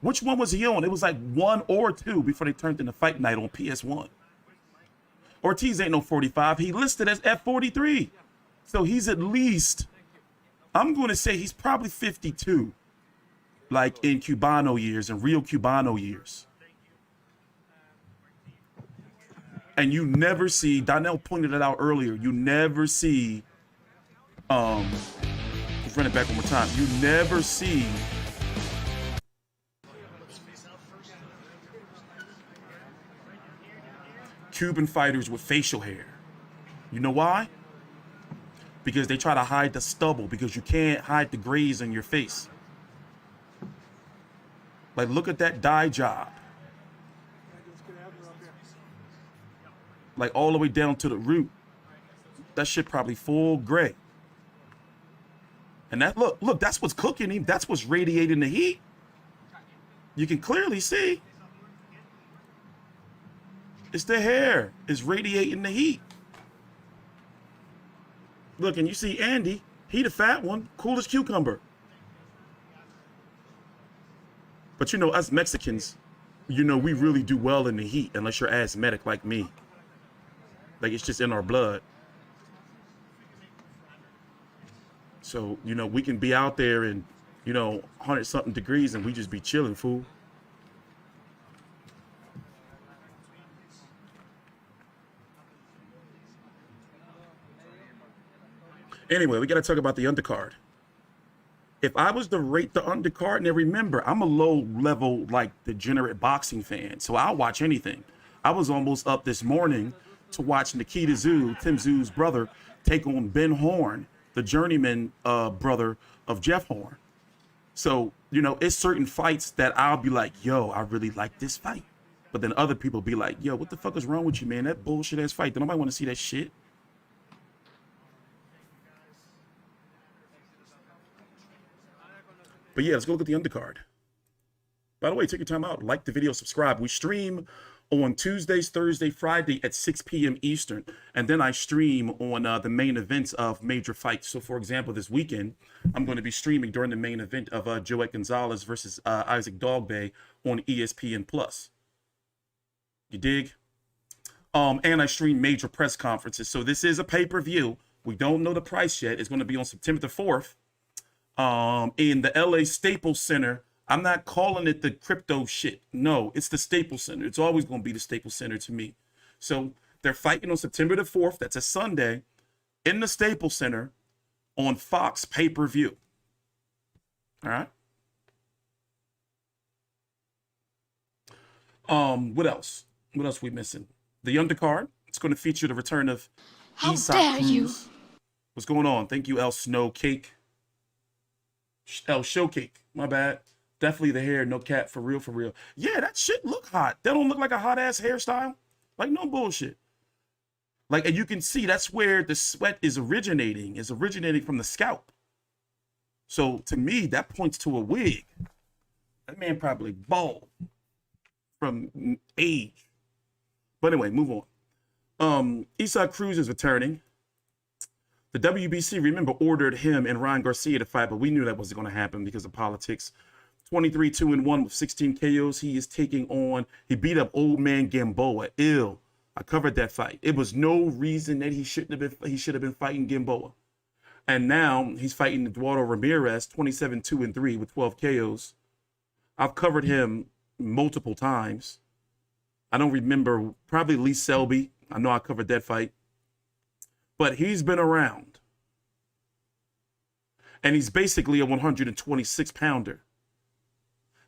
B: which one was he on? It was like 1 or 2 before they turned into Fight Night on PS1. Ortiz ain't no 45. He listed as at 43. So he's at least, I'm going to say he's probably 52. Like in Cubano years, in real Cubano years. And you never see, Donnell pointed it out earlier, you never see, let's run it back one more time. You never see Cuban fighters with facial hair. You know why? Because they try to hide the stubble, because you can't hide the grays on your face. Like, look at that dye job. Like, all the way down to the root. That shit probably full gray. And that, look, that's what's cooking him. That's what's radiating the heat. You can clearly see. It's the hair. It's radiating the heat. Look, and you see Andy. He the fat one. Cool as cucumber. But, you know, us Mexicans, you know, we really do well in the heat unless you're asthmatic like me. Like, it's just in our blood. So, you know, we can be out there and, you know, 100-something degrees and we just be chilling, fool. Anyway, we got to talk about the undercard. If I was to rate the undercard, now remember, I'm a low-level, like, degenerate boxing fan, so I'll watch anything. I was almost up this morning to watch Nikita Tszyu, Tim Tszyu's brother, take on Ben Horn, the journeyman brother of Jeff Horn. So, you know, it's certain fights that I'll be like, yo, I really like this fight. But then other people be like, yo, what the fuck is wrong with you, man? That bullshit-ass fight. Don't nobody want to see that shit. But yeah, let's go look at the undercard. By the way, take your time out. Like the video, subscribe. We stream on Tuesdays, Thursday, Friday at 6 p.m. Eastern. And then I stream on the main events of major fights. So, for example, this weekend, I'm going to be streaming during the main event of Joet Gonzalez versus Isaac Dogbay on ESPN+. You dig? And I stream major press conferences. So this is a pay-per-view. We don't know the price yet. It's going to be on September the 4th. In the LA Staples Center. I'm not calling it the crypto shit. No, it's the Staples Center. It's always going to be the Staples Center to me. So they're fighting on September the 4th. That's a Sunday in the Staples Center on Fox pay-per-view. All right. What else? What else we missing? The undercard. It's going to feature the return of Isak Cruz. What's going on? Thank you, El Snow Cake. El Showcake. My bad. Definitely the hair, no cap, for real, for real. Yeah, that shit look hot. That don't look like a hot-ass hairstyle. Like, no bullshit. Like, and you can see that's where the sweat is originating. It's originating from the scalp. So, to me, that points to a wig. That man probably bald from age. But anyway, move on. Isak Cruz is returning. The WBC, remember, ordered him and Ryan Garcia to fight, but we knew that wasn't going to happen because of politics. 23-2-1 with 16 KOs. He is taking on, he beat up old man Gamboa. Ill. I covered that fight. It was no reason that he should have been fighting Gamboa. And now he's fighting Eduardo Ramirez, 27-2-3 with 12 KOs. I've covered him multiple times. I don't remember, probably Lee Selby. I know I covered that fight. But he's been around. And he's basically a 126-pounder.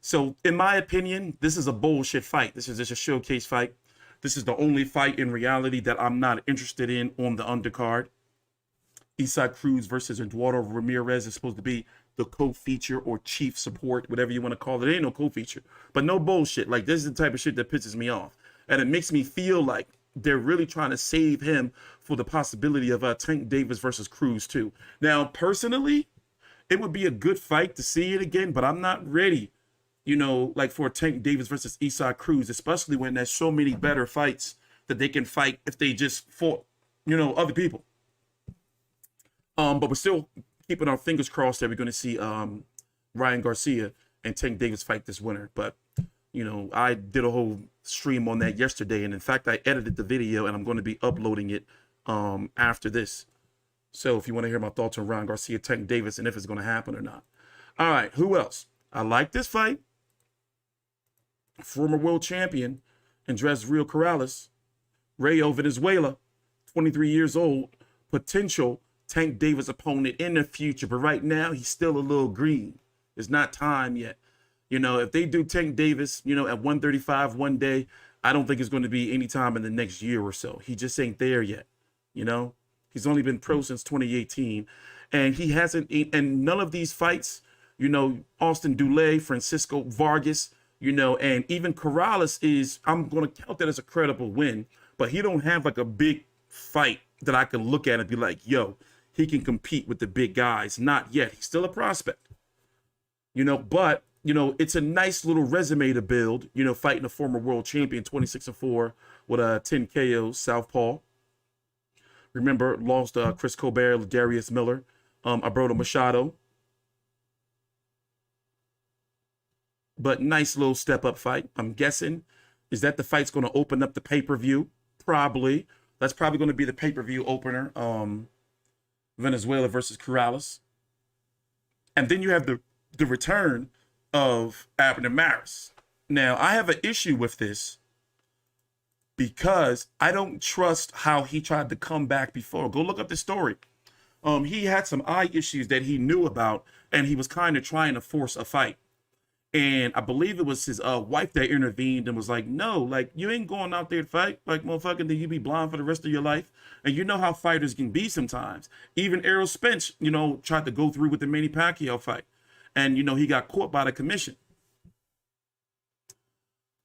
B: So, in my opinion, this is a bullshit fight. This is just a showcase fight. This is the only fight in reality that I'm not interested in on the undercard. Isak Cruz versus Eduardo Ramirez is supposed to be the co-feature or chief support, whatever you want to call it. It ain't no co-feature. But no bullshit. Like, this is the type of shit that pisses me off. And it makes me feel like they're really trying to save him for the possibility of Tank Davis versus Cruz too. Now, personally, it would be a good fight to see it again, but I'm not ready, you know, like for Tank Davis versus Isak Cruz, especially when there's so many better fights that they can fight if they just fought, you know, other people. But we're still keeping our fingers crossed that we're going to see Ryan Garcia and Tank Davis fight this winter. But, you know, I did a whole stream on that yesterday, and in fact, I edited the video, and I'm going to be uploading it after this. So if you want to hear my thoughts on Ryan Garcia, Tank Davis, and if it's going to happen or not. All right, who else? I like this fight. Former world champion, Andres Rio Corrales, Rayo Venezuela, 23 years old, potential Tank Davis opponent in the future, but right now he's still a little green. It's not time yet. You know, if they do Tank Davis, you know, at 135 one day, I don't think it's going to be any time in the next year or so. He just ain't there yet. You know, he's only been pro since 2018, and he hasn't. And none of these fights, you know, Austin Dulé, Francisco Vargas, you know, and even Corrales is, I'm going to count that as a credible win, but he don't have like a big fight that I can look at and be like, yo, he can compete with the big guys. Not yet. He's still a prospect, you know, but, you know, it's a nice little resume to build, you know, fighting a former world champion, 26-4 with 10 KOs, southpaw. Remember, lost Chris Colbert, Darius Miller, Alberto Machado. But nice little step-up fight. I'm guessing, is that the fight's going to open up the pay-per-view? Probably. That's probably going to be the pay-per-view opener. Venezuela versus Corrales. And then you have the return of Abner Maris. Now, I have an issue with this because I don't trust how he tried to come back before. Go look up the story. He had some eye issues that he knew about, and he was kind of trying to force a fight. And I believe it was his wife that intervened and was like, no, like, you ain't going out there to fight. Like, motherfucker, then you be blind for the rest of your life. And you know how fighters can be sometimes. Even Errol Spence, you know, tried to go through with the Manny Pacquiao fight. And, you know, he got caught by the commission.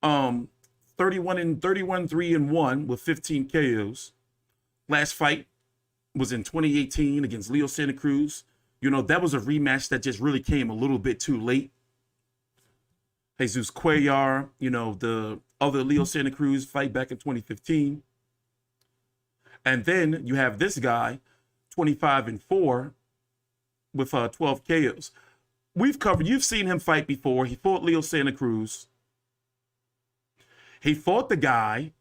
B: 31-3-1 with 15 KOs. Last fight was in 2018 against Leo Santa Cruz. You know, that was a rematch that just really came a little bit too late. Jesus Cuellar, you know, the other Leo Santa Cruz fight back in 2015. And then you have this guy, 25-4 with 12 KOs. You've seen him fight before. He fought Leo Santa Cruz. He fought the guy,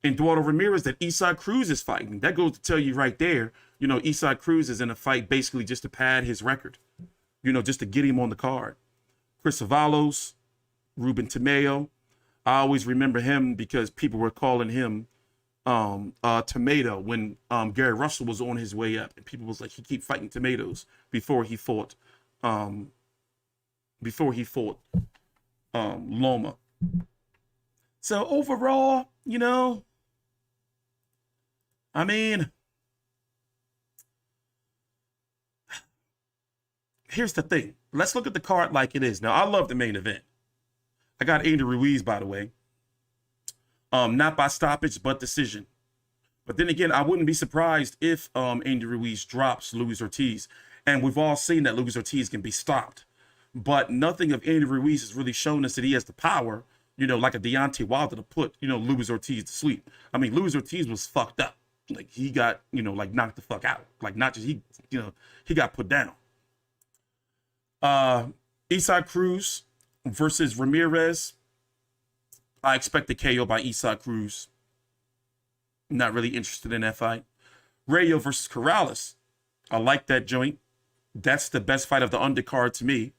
B: Eduardo Ramirez, that Isaac Cruz is fighting. That goes to tell you right there, you know, Isaac Cruz is in a fight basically just to pad his record, you know, just to get him on the card. Chris Avalos, Ruben Tomeo. I always remember him because people were calling him Tomato when Gary Russell was on his way up. And people was like, he keep fighting tomatoes before he fought Loma. So overall, you know, I mean, here's the thing. Let's look at the card like it is. Now, I love the main event. I got Andy Ruiz, by the way. Not by stoppage, but decision. But then again, I wouldn't be surprised if Andy Ruiz drops Luis Ortiz. And we've all seen that Luis Ortiz can be stopped. But nothing of Andy Ruiz has really shown us that he has the power, you know, like a Deontay Wilder to put, you know, Luis Ortiz to sleep. I mean, Luis Ortiz was fucked up. Like, he got, you know, like, knocked the fuck out. Like, not just he, you know, he got put down. Isaac Cruz versus Ramirez. I expect a KO by Isaac Cruz. Not really interested in that fight. Rayo versus Corrales. I like that joint. That's the best fight of the undercard to me.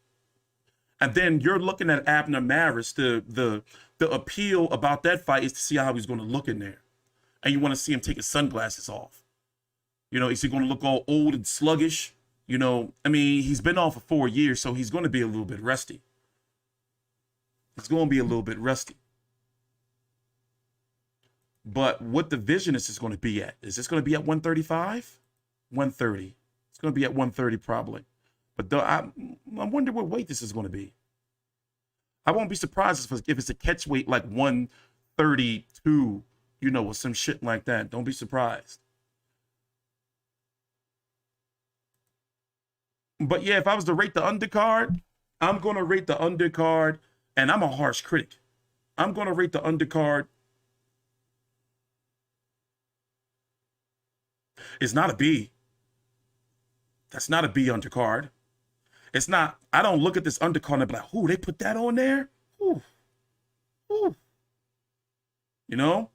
B: And then you're looking at Abner Maris. The appeal about that fight is to see how he's going to look in there. And you want to see him take his sunglasses off. You know, is he going to look all old and sluggish? You know, I mean, he's been off for 4 years, so he's going to be a little bit rusty. He's going to be a little bit rusty. But what division is this going to be at? Is this going to be at 135? 130. It's going to be at 130 probably. But I wonder what weight this is going to be. I won't be surprised if it's a catch weight like 132, you know, or some shit like that. Don't be surprised. But yeah, if I was to rate the undercard, I'm going to rate the undercard, and I'm a harsh critic. I'm going to rate the undercard. It's not a B. That's not a B undercard. It's not, I don't look at this undercard and be like, ooh, they put that on there? Ooh. Ooh. You know?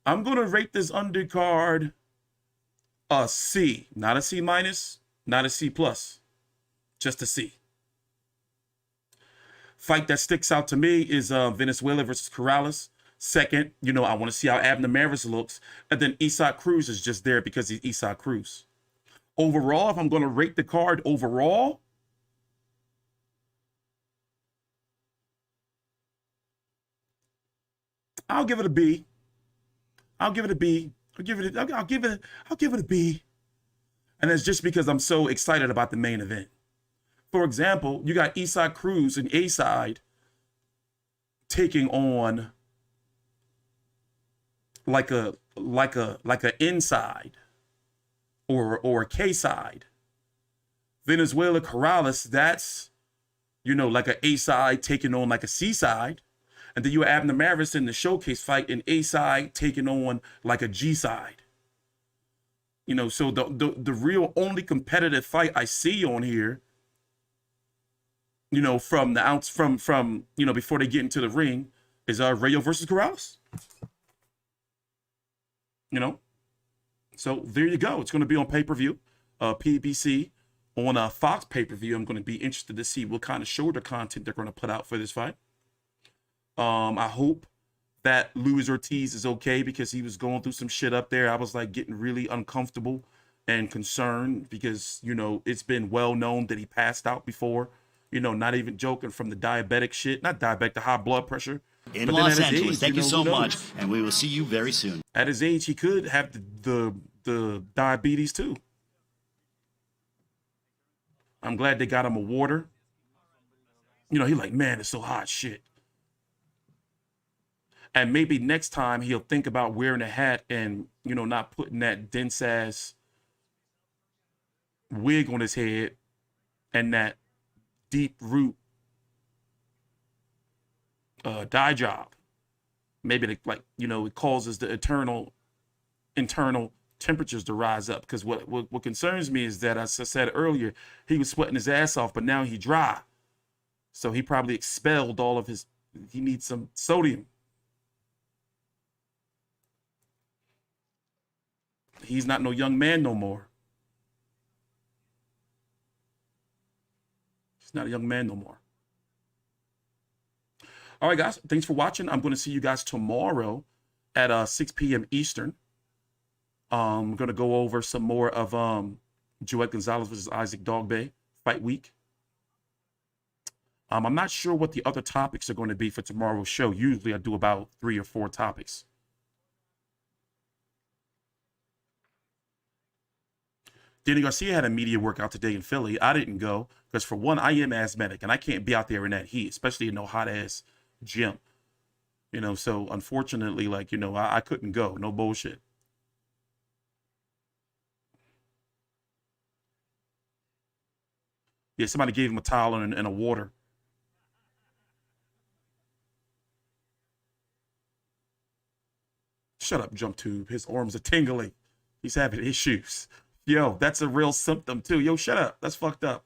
B: I'm going to rate this undercard a C. Not a C minus, not a C plus. Just a C. Fight that sticks out to me is Venezuela versus Corrales. Second, you know, I want to see how Abner Maris looks. And then Isaac Cruz is just there because he's Isaac Cruz. Overall, if I'm going to rate the card overall, I'll give it a B. I'll give it a B. I'll give it a B. And that's just because I'm so excited about the main event. For example, you got Isaac Cruz in A side taking on like a inside or a K side. Venezuela Corrales, that's, you know, like a side taking on like a C side. And then you have Abner Maris in the showcase fight in A side taking on like a G side. You know, so the real only competitive fight I see on here, you know, from the outs from you know, before they get into the ring is Rayo versus Corrales. You know? So there you go. It's going to be on pay-per-view, PBC. On a Fox pay-per-view, I'm going to be interested to see what kind of shoulder content they're going to put out for this fight. I hope that Luis Ortiz is okay, because he was going through some shit up there. I was like getting really uncomfortable and concerned because, you know, it's been well known that he passed out before. You know, not even joking, from the diabetic shit. Not diabetic, the high blood pressure.
C: In
B: But
C: Los
B: then at his
C: Angeles.
B: age,
C: Thank you
B: know,
C: so
B: who
C: much,
B: knows?
C: and we will see you very soon.
B: At his age, he could have the diabetes too. I'm glad they got him a water. You know, he like, man, it's so hot, shit. And maybe next time he'll think about wearing a hat and, you know, not putting that dense ass wig on his head and that deep root dye job. Maybe like, you know, it causes the internal temperatures to rise up. Because what concerns me is that, as I said earlier, he was sweating his ass off, but now he's dry. So he probably expelled all of his, he needs some sodium. He's not no young man no more. He's not a young man no more. All right, guys. Thanks for watching. I'm going to see you guys tomorrow at 6 p.m. Eastern. I'm going to go over some more of Joet Gonzalez versus Isaac Dogboe fight week. I'm not sure what the other topics are going to be for tomorrow's show. Usually I do about 3 or 4 topics. Danny Garcia had a media workout today in Philly. I didn't go because, for one, I am asthmatic and I can't be out there in that heat, especially in no hot ass gym. You know, so unfortunately, like, you know, I couldn't go. No bullshit. Yeah, somebody gave him a towel and a water. Shut up, Jump Tube. His arms are tingling. He's having issues. Yo, that's a real symptom too. Yo, shut up. That's fucked up.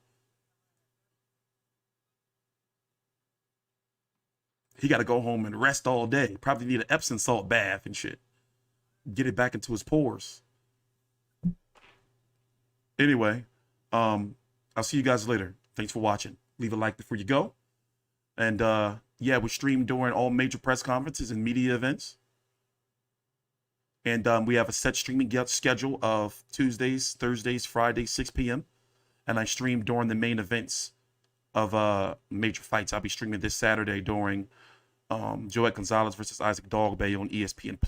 B: He got to go home and rest all day. Probably need an Epsom salt bath and shit. Get it back into his pores. Anyway, I'll see you guys later. Thanks for watching. Leave a like before you go. And yeah, we stream during all major press conferences and media events. And we have a set streaming schedule of Tuesdays, Thursdays, Fridays, 6 p.m. And I stream during the main events of major fights. I'll be streaming this Saturday during Joet Gonzalez versus Isaac Dogboe on ESPN+.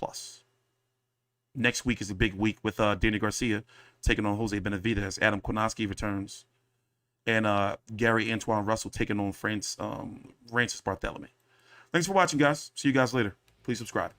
B: Next week is a big week with Danny Garcia taking on Jose Benavidez. Adam Kownacki returns. And Gary Antuanne Russell taking on Rances Barthelemy. Thanks for watching, guys. See you guys later. Please subscribe.